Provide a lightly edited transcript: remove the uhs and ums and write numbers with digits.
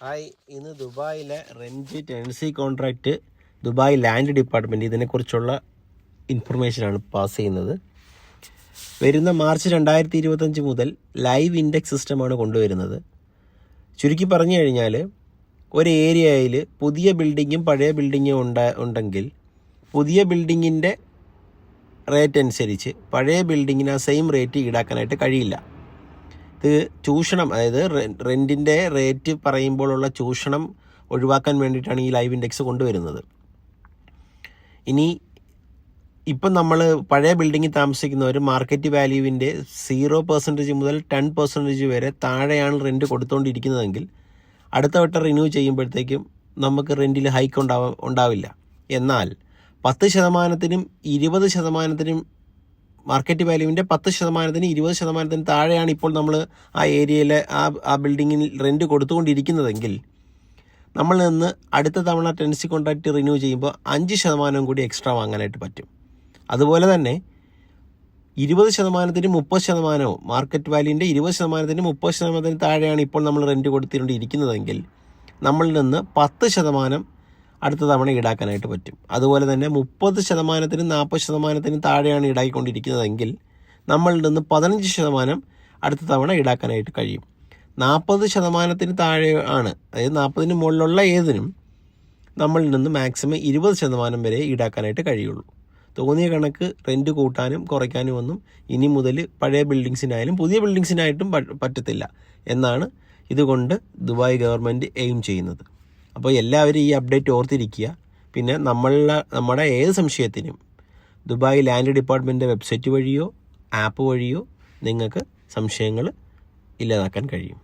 Hi, ഇന്ന് ദുബായിലെ rent tenancy contract Dubai land department ഇതിനെക്കുറിച്ചുള്ള ഇൻഫർമേഷനാണ് പാസ് ചെയ്യുന്നത്. വരുന്ന മാർച്ച് 2025 മുതൽ ലൈവ് ഇൻഡെക്സ് സിസ്റ്റമാണ് കൊണ്ടുവരുന്നത്. ചുരുക്കി പറഞ്ഞു കഴിഞ്ഞാൽ ഒരു ഏരിയയിൽ പുതിയ ബിൽഡിങ്ങും പഴയ ബിൽഡിങ്ങും ഉണ്ടെങ്കിൽ പുതിയ ബിൽഡിങ്ങിൻ്റെ റേറ്റ് അനുസരിച്ച് പഴയ ബിൽഡിങ്ങിന് ആ സെയിം റേറ്റ് ഈടാക്കാനായിട്ട് കഴിയില്ല. ഇത് ചൂഷണം, അതായത് റെൻറ്റിൻ്റെ റേറ്റ് പറയുമ്പോഴുള്ള ചൂഷണം ഒഴിവാക്കാൻ വേണ്ടിയിട്ടാണ് ഈ ലൈവ് ഇൻഡെക്സ് കൊണ്ടുവരുന്നത്. ഇനി ഇപ്പം നമ്മൾ പഴയ ബിൽഡിങ്ങിൽ താമസിക്കുന്നവർ മാർക്കറ്റ് വാല്യൂവിൻ്റെ 0% മുതൽ 10% വരെ താഴെയാണ് റെൻറ്റ് കൊടുത്തുകൊണ്ടിരിക്കുന്നതെങ്കിൽ അടുത്ത വട്ടം റിന്യൂ ചെയ്യുമ്പോഴത്തേക്കും നമുക്ക് റെൻറ്റിൽ ഹൈക്ക് ഉണ്ടാവില്ല. എന്നാൽ 10%-നും 20%-നും മാർക്കറ്റ് വാല്യൂവിൻ്റെ 10%-നും 20%-നും താഴെയാണ് ഇപ്പോൾ നമ്മൾ ആ ഏരിയയിലെ ആ ബിൽഡിങ്ങിൽ റെൻറ്റ് കൊടുത്തുകൊണ്ടിരിക്കുന്നതെങ്കിൽ നമ്മളിൽ നിന്ന് അടുത്ത തവണ ടെനൻസി കോൺട്രാക്റ്റ് റിന്യൂ ചെയ്യുമ്പോൾ 5% കൂടി എക്സ്ട്രാ വാങ്ങാനായിട്ട് പറ്റും. അതുപോലെ തന്നെ 20%-നും 30%, മാർക്കറ്റ് വാല്യൂവിൻ്റെ 20%-നും 30%-നും താഴെയാണ് ഇപ്പോൾ നമ്മൾ റെൻറ്റ് കൊടുത്തുകൊണ്ടിരിക്കുന്നതെങ്കിൽ നമ്മളിൽ നിന്ന് 10% അടുത്ത തവണ ഈടാക്കാനായിട്ട് പറ്റും. അതുപോലെ തന്നെ 30%-നും 40%-നും താഴെയാണ് ഈടാക്കിക്കൊണ്ടിരിക്കുന്നതെങ്കിൽ നമ്മളിൽ നിന്ന് 15% അടുത്ത തവണ ഈടാക്കാനായിട്ട് കഴിയും. 40%-ന് താഴെ ആണ്, അതായത് 40-ന് മുകളിലുള്ള ഏതിനും നമ്മളിൽ നിന്ന് മാക്സിമം 20% വരെ ഈടാക്കാനായിട്ട് കഴിയുള്ളൂ. തോന്നിയ കണക്ക് റെൻറ്റ് കൂട്ടാനും കുറയ്ക്കാനും ഒന്നും ഇനി മുതൽ പഴയ ബിൽഡിങ്സിനായാലും പുതിയ ബിൽഡിങ്സിനായിട്ടും പറ്റത്തില്ല എന്നാണ് ഇതുകൊണ്ട് ദുബായ് ഗവൺമെൻറ് എയിം ചെയ്യുന്നത്. അപ്പോൾ എല്ലാവരും ഈ അപ്ഡേറ്റ് ഓർത്തിരിക്കുക. പിന്നെ നമ്മുടെ ഏത് സംശയത്തിനും ദുബായ് ലാൻഡ് ഡിപ്പാർട്ട്മെൻറ്റ് വെബ്സൈറ്റ് വഴിയോ ആപ്പ് വഴിയോ നിങ്ങൾക്ക് സംശയങ്ങൾ ഇല്ലാതാക്കാൻ കഴിയും.